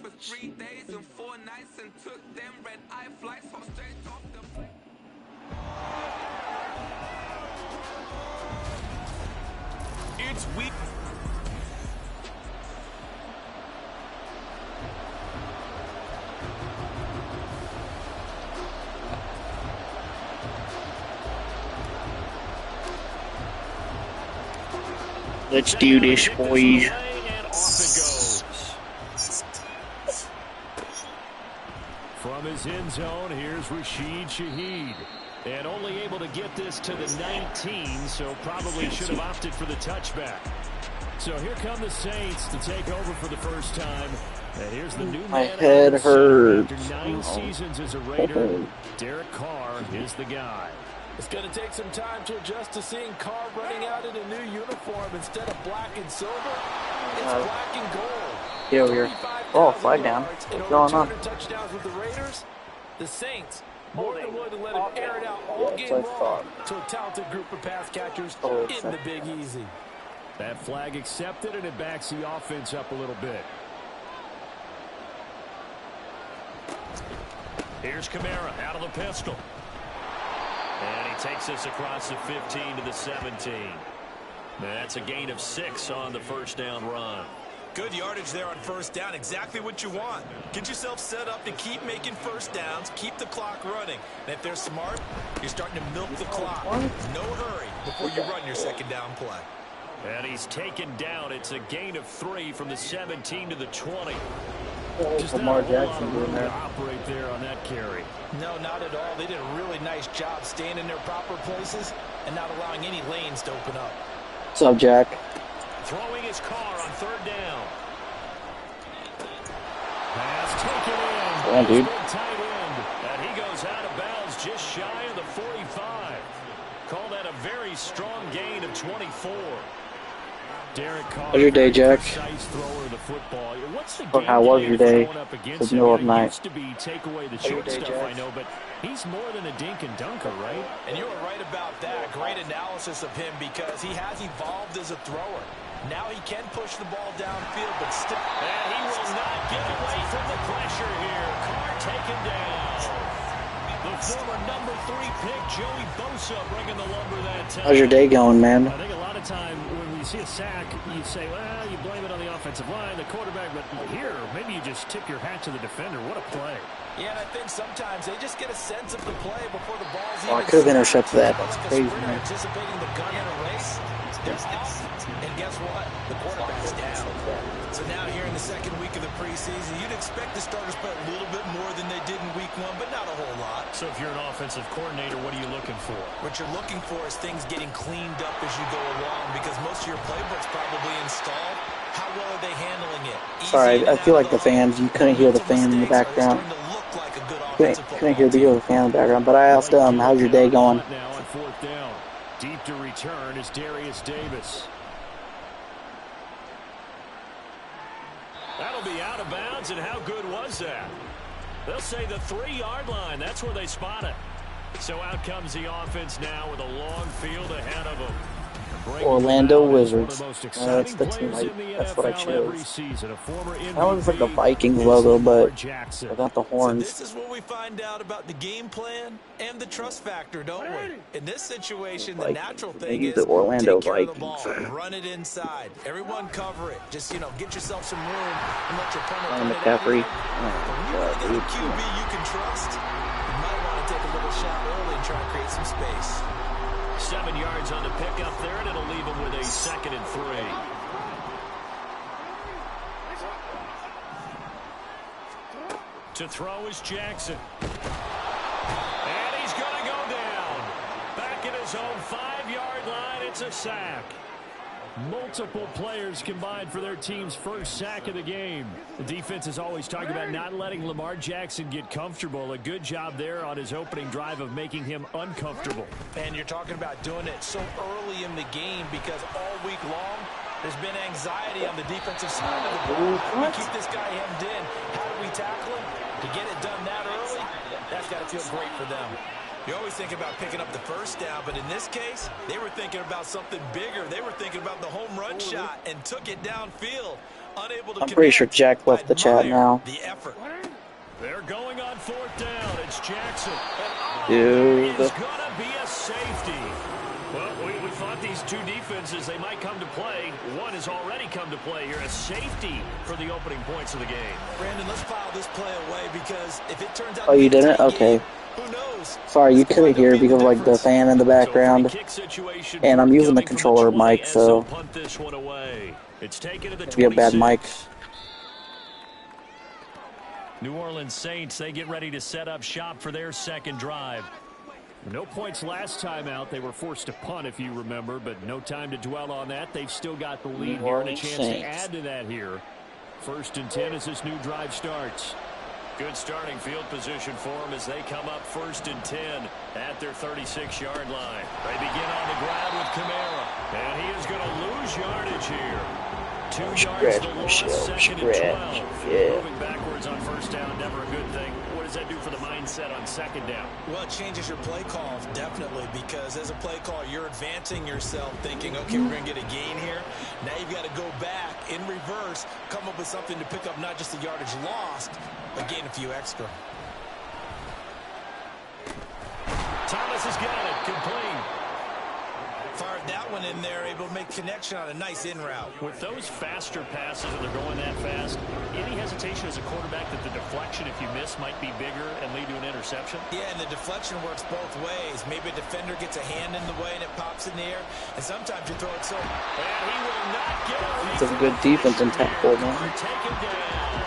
for 3 days and 4 nights and took them red-eye flights home straight off the plane. It's week. Let's do this, boys. From his end zone, here's Rashid Shaheed. And only able to get this to the 19, so probably should have opted for the touchback. So here come the Saints to take over for the first time. And here's the new My man head hurts. after 9 seasons as a Raider. Derek Carr is the guy. It's going to take some time to adjust to seeing Carr running out in a new uniform instead of black and silver. It's black and gold. Yeah, we're flag down. What's going on? Touchdowns with the Raiders. The Saints more than willing to let him air it out all game long to a talented group of pass catchers in the Big Easy. That flag accepted, and it backs the offense up a little bit. Here's Kamara out of the pistol. And he takes this across the 15 to the 17. That's a gain of 6 on the first down run. Good yardage there on first down. Exactly what you want. Get yourself set up to keep making first downs, keep the clock running. And if they're smart, you're starting to milk the clock. No hurry before you run your second down play. And he's taken down. It's a gain of 3 from the 17 to the 20. Just Lamar Jackson doing there. Operate there on that carry. No, not at all. They did a really nice job staying in their proper places and not allowing any lanes to open up. What's up, Jack? Throwing his car on third down. Pass taken in. Come on, dude. Tight end. And he goes out of bounds just shy of the 45. Call that a very strong gain of 24. Derek Carr, how's your day, Jack? Thrower of the football. What's the Or how was your day? It's the middle of the night. Used to be take away the short stuff, I know, but he's more than a dink and dunker, right? And you were right about that. Great analysis of him because he has evolved as a thrower. Now he can push the ball downfield, but still. And he will not get away from the pressure here. Carr taken down. The former number 3 pick, Joey Bosa, bringing the lumber that time. How's your day going, man? I think a lot of time when we see a sack, you say, well, you blame it on the offensive line, the quarterback, but here, maybe you just tip your hat to the defender. What a play. Yeah, and I think sometimes they just get a sense of the play before the ball's I could have intercepted that. That's crazy, man. Anticipating the gun in a race. They're off. And guess what? The quarterback's down. So now here in the second week of the preseason, you'd expect the starters to play a little bit more than they did in week 1, but not a whole lot. So if you're an offensive coordinator, what are you looking for? What you're looking for is things getting cleaned up as you go along because most of your playbook's probably installed. How well are they handling it? Sorry, I feel like the fans, you couldn't hear the fan in the background. Couldn't hear the fan in the background, but I asked how's your day going? Now on fourth down. Deep to return is Darius Davis. That'll be out of bounds, and how good was that? They'll say the 3-yard line. That's where they spot it. So out comes the offense now with a long field ahead of them. Orlando Wizards. That's the team. That's what I chose. That looks like the Vikings logo, but without the horns. So this is what we find out about the game plan and the trust factor, don't we? In this situation, the natural thing is the Orlando take care of the Vikings. ball, run it inside. Everyone cover it. Just, get yourself some room and let your opponent run it McCaffrey. out. When you got a QB you can trust, you might want to take a little shot early and try to create some space. 7 yards on the pickup there, and it'll leave him with a 2nd and 3. To throw is Jackson. And he's going to go down. Back at his own 5-yard line, it's a sack. Multiple players combined for their team's first sack of the game. The defense is always talking about not letting Lamar Jackson get comfortable. A good job there on his opening drive of making him uncomfortable. And you're talking about doing it so early in the game because all week long there's been anxiety on the defensive side of the ball. We keep this guy hemmed in. How do we tackle him? To get it done that early, that's got to feel great for them. You always think about picking up the first down, but in this case, they were thinking about something bigger. They were thinking about the home run shot and took it downfield. Unable to I'm pretty sure Jack left the chat now. The effort. They're going on 4th down. It's Jackson. Dude. It's going to be a safety. Well, we thought these two defenses, they might come to play. One has already come to play here. A safety for the opening points of the game. Brandon, let's file this play away because if it turns out... Oh, you didn't? Okay. Who knows? Sorry, you couldn't hear because of like the fan in the background. And I'm using the controller mic, so it's taken to the 26. Be a bad mic. New Orleans Saints, they get ready to set up shop for their second drive. No points last time out. They were forced to punt, if you remember, but no time to dwell on that. They've still got the lead here and a chance to add to that here. 1st and 10 as this new drive starts. Good starting field position for them as they come up 1st and 10 at their 36-yard line. They begin on the ground with Kamara, and he is going to lose yardage here. 2 yards to loss, 2nd and 12. Yeah. Moving backwards on 1st down, never a good thing. What does that do for the mindset on 2nd down? Well, it changes your play call, definitely, because as a play call, you're advancing yourself thinking, okay, we're going to get a gain here. Now you've got to go back in reverse, come up with something to pick up not just the yardage lost, but gain a few extra. Thomas has got it, complete. Fired that one in there, able to make connection on a nice in route. With those faster passes and they're going that fast, any hesitation as a quarterback that the deflection, if you miss, might be bigger and lead to an interception? Yeah, and the deflection works both ways. Maybe a defender gets a hand in the way and it pops in the air, and sometimes you throw it so... And he will not get away. It's a good defense in tackle, man. Taken down.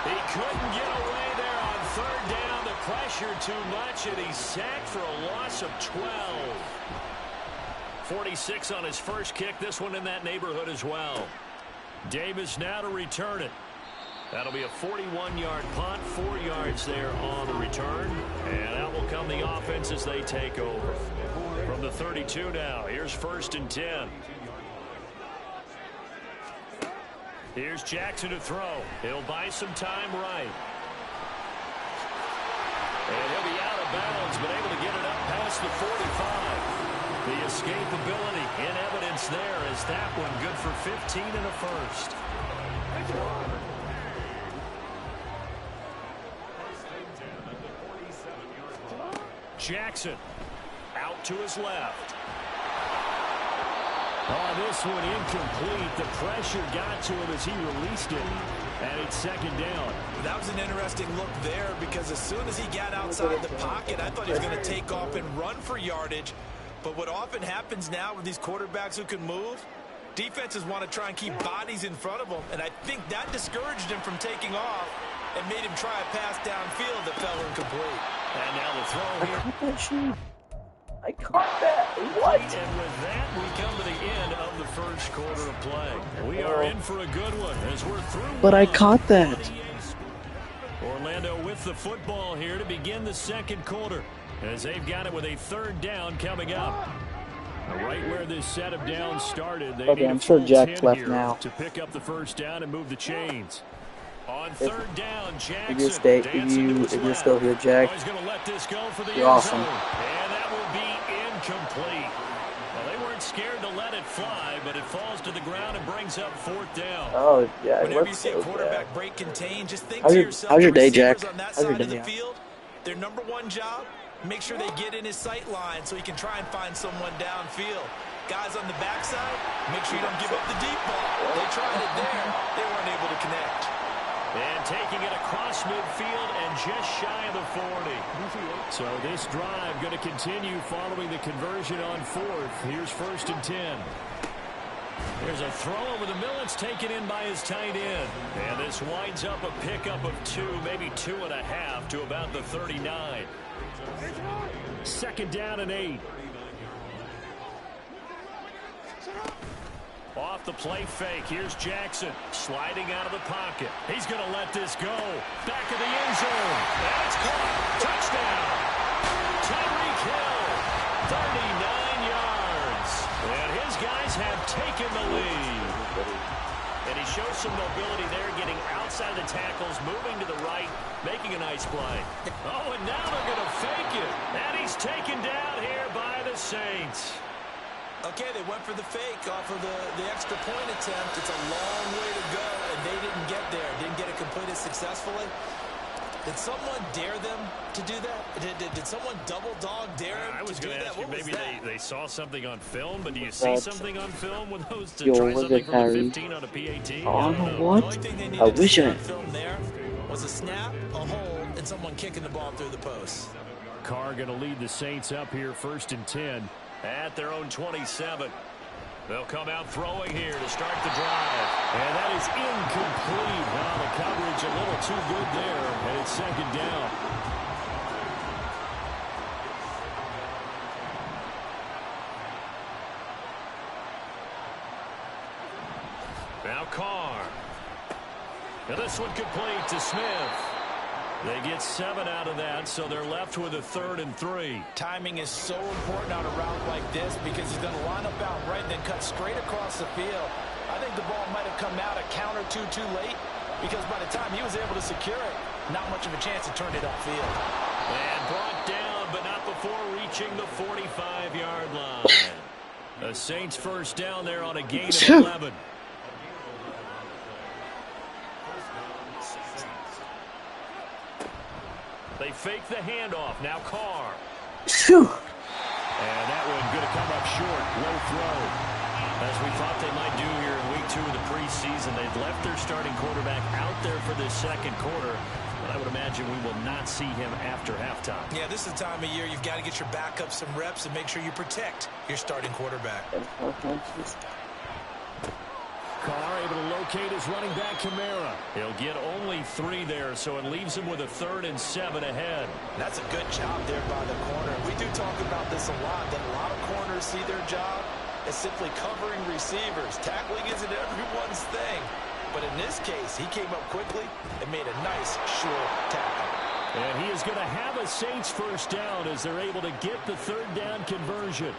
He couldn't get away there on 3rd down. The pressure too much, and he's sacked for a loss of 12. 46 on his first kick. This one in that neighborhood as well. Davis now to return it. That'll be a 41-yard punt, 4 yards there on the return. And out will come the offense as they take over. From the 32 now, here's 1st and 10. Here's Jackson to throw. He'll buy some time right. And he'll be out of bounds, but able to get it up past the 45. The escapability in evidence there as that one good for 15 and a first. Jackson out to his left. Oh, this one incomplete. The pressure got to him as he released it. And it's 2nd down. That was an interesting look there because as soon as he got outside the pocket, I thought he was going to take off and run for yardage. But what often happens now with these quarterbacks who can move, defenses want to try and keep bodies in front of them. And I think that discouraged him from taking off and made him try a pass downfield that fell incomplete. And now the throw here. I caught that. What? And with that, we come to the end of the first quarter of play. We are in for a good one as we're through. But I caught that. Orlando with the football here to begin the 2nd quarter, as they've got it with a 3rd down coming up. Right where this set of downs started, they need I'm a sure full Jack's 10 left here now. to pick up the 1st down and move the chains. On 3rd down, Jackson. If you're still here, Jack, He's going to let this go for the you're awesome. And that will be incomplete. Well, they weren't scared to let it fly, but it falls to the ground and brings up 4th down. Oh, yeah. Whenever you see a quarterback break contain, just think How's to your- yourself, how's your the day, Jack? receivers on that How's your side of day, the yeah? field, their number one job, make sure they get in his sight line so he can try and find someone downfield. Guys on the backside, make sure you don't give up the deep ball. They tried it there. They weren't able to connect. And taking it across midfield and just shy of the 40. So this drive going to continue following the conversion on 4th. Here's 1st and 10. There's a throw over the middle. It's taken in by his tight end. And this winds up a pickup of 2, maybe 2.5 to about the 39. 2nd down and 8. Off the play fake. Here's Jackson sliding out of the pocket. He's going to let this go. Back of the end zone. That's caught. Touchdown. Tyreek Hill. 39 yards. And his guys have taken the lead. And he shows some mobility there, getting outside the tackles, moving to the right, making a nice play. Oh, and now they're going to fake it. And he's taken down here by the Saints. Okay, they went for the fake off of the extra point attempt. It's a long way to go, and they didn't get there. Didn't get it completed successfully. Did someone dare them to do that? Did someone double dog dare them I was to do going to that? ask you, What maybe they saw something on film, but do you see That's- something on film with those to Yo, try was something it from the Harry? 15 on a PAT? Oh, I don't know. The what? only thing they I needed to wish see I- on film there was a snap, a hold, and someone kicking the ball through the post. Carr going to lead the Saints up here 1st and 10 at their own 27. They'll come out throwing here to start the drive. And that is incomplete. Now the coverage a little too good there, and it's 2nd down. Now Carr. And this one complete to Smith. They get 7 out of that, so they're left with a 3rd and 3. Timing is so important on a route like this because he's going to line up out right and then cut straight across the field. I think the ball might have come out a count or two too late because by the time he was able to secure it, not much of a chance to turn it upfield. And brought down, but not before reaching the 45-yard line. The Saints 1st down there on a gain of 11. They fake the handoff. Now Carr. Phew. And that one going to come up short. Low throw. As we thought they might do here in week 2 of the preseason, they've left their starting quarterback out there for this 2nd quarter. But I would imagine we will not see him after halftime. Yeah, this is the time of year you've got to get your backup some reps and make sure you protect your starting quarterback. Carr able to locate his running back, Kamara. He'll get only 3 there, so it leaves him with a 3rd and 7 ahead. That's a good job there by the corner. We do talk about this a lot, that a lot of corners see their job as simply covering receivers. Tackling isn't everyone's thing. But in this case, he came up quickly and made a nice, short tackle. And he is going to have a Saints 1st down as they're able to get the 3rd down conversion.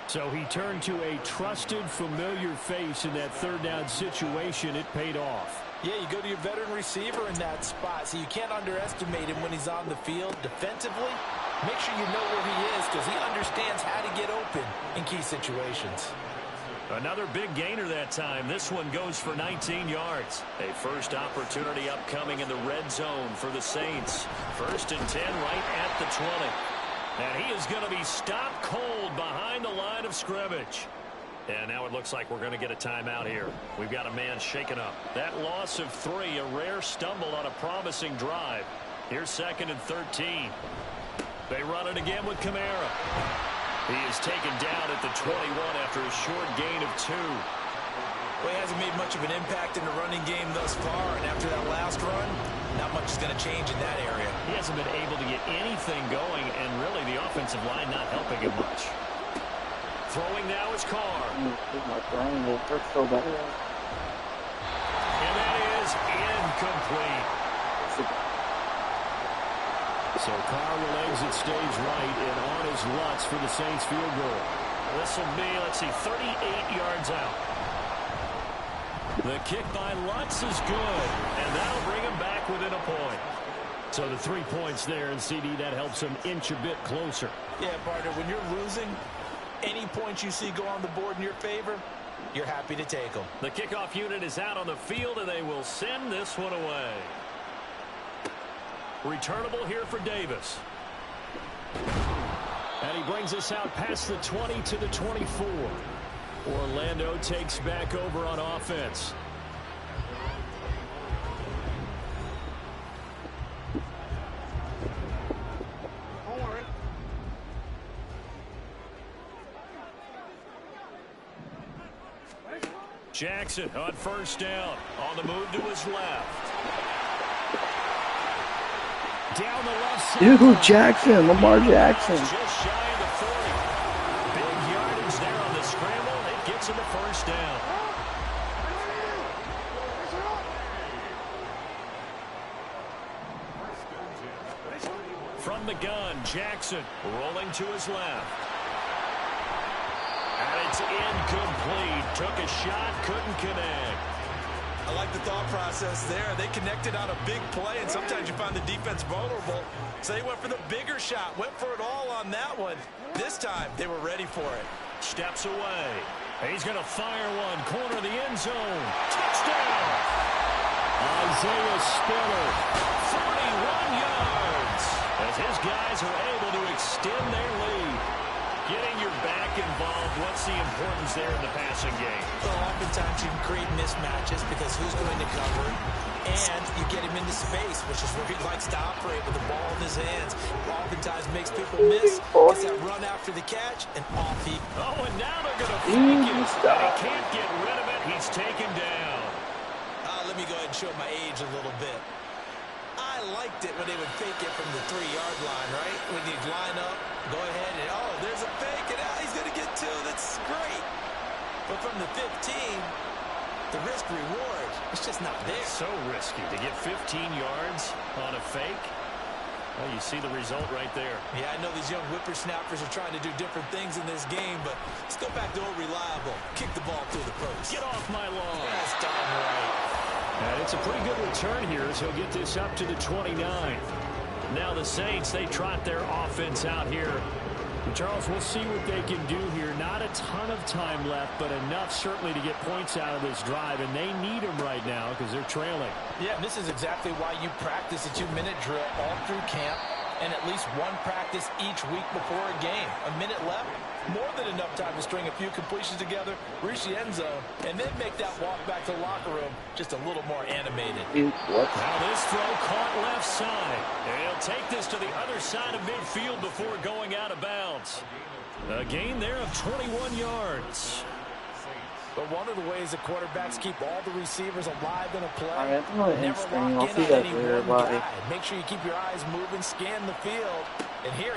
So he turned to a trusted, familiar face in that 3rd down situation. It paid off. Yeah, you go to your veteran receiver in that spot, so you can't underestimate him when he's on the field. Defensively, make sure you know where he is because he understands how to get open in key situations. Another big gainer that time. This one goes for 19 yards. A first opportunity upcoming in the red zone for the Saints. 1st and 10 right at the 20. And he is going to be stopped cold behind the line of scrimmage. And now it looks like we're going to get a timeout here. We've got a man shaken up. That loss of 3, a rare stumble on a promising drive. Here's 2nd and 13. They run it again with Kamara. He is taken down at the 21 after a short gain of 2. Well, he hasn't made much of an impact in the running game thus far, and after that last run, not much is going to change in that area. He hasn't been able to get anything going, and really the offensive line not helping him much. Throwing now is Carr. My brain will hurt so bad. And that is incomplete. So Carr will exit stage right and on his Lutz for the Saints field goal. This will be, let's see, 38 yards out. The kick by Lutz is good, and that'll bring him back within a point. So the 3 points there, and CD, that helps him inch a bit closer. Yeah, partner, when you're losing, any points you see go on the board in your favor, you're happy to take them. The kickoff unit is out on the field, and they will send this one away. Returnable here for Davis. And he brings us out past the 20 to the 24. Orlando takes back over on offense. Jackson on 1st down. On the move to his left. Down the left side. Dude, Jackson, Lamar Jackson. Just shy of the 40. Big yardage there on the scramble. It gets him a 1st down. From the gun, Jackson rolling to his left. And it's incomplete. Took a shot, couldn't connect. I like the thought process there. They connected on a big play, and sometimes you find the defense vulnerable. So they went for the bigger shot, went for it all on that one. This time, they were ready for it. Steps away. He's going to fire one. Corner of the end zone. Touchdown! Isaiah Spiller, 41 yards. As his guys are able to extend their lead. Getting your back involved, what's the importance there in the passing game? Well, oftentimes you can create mismatches because who's going to cover, and you get him into space, which is where he likes to operate with the ball in his hands. Oftentimes makes people miss, gets that run after the catch, and off he... Oh, and now they're going to fake it, and he can't get rid of it. He's taken down. Let me go ahead and show my age a little bit. I liked it when they would fake it from the 3-yard line, right? When you'd line up, go ahead and, oh, there's a fake, and he's going to get 2. That's great. But from the 15, the risk-reward, it's just not there. So risky to get 15 yards on a fake. Well, you see the result right there. Yeah, I know these young whippersnappers are trying to do different things in this game, but let's go back to old reliable. Kick the ball through the post. Get off my lawn. That's darn right. And it's a pretty good return here as he'll get this up to the 29. Now the Saints, they trot their offense out here. And Charles, we'll see what they can do here. Not a ton of time left, but enough certainly to get points out of this drive, and they need them right now because they're trailing. Yeah, and this is exactly why you practice a 2-minute drill all through camp and at least one practice each week before a game. A minute left, more than enough time to string a few completions together, reach the end zone, and then make that walk back to the locker room just a little more animated. Now this throw caught left side. And he'll take this to the other side of midfield before going out of bounds. A gain there of 21 yards. But one of the ways the quarterbacks keep all the receivers alive in a play, Alright, never lock in on any one guy. Make sure you keep your eyes moving, scan the field, and here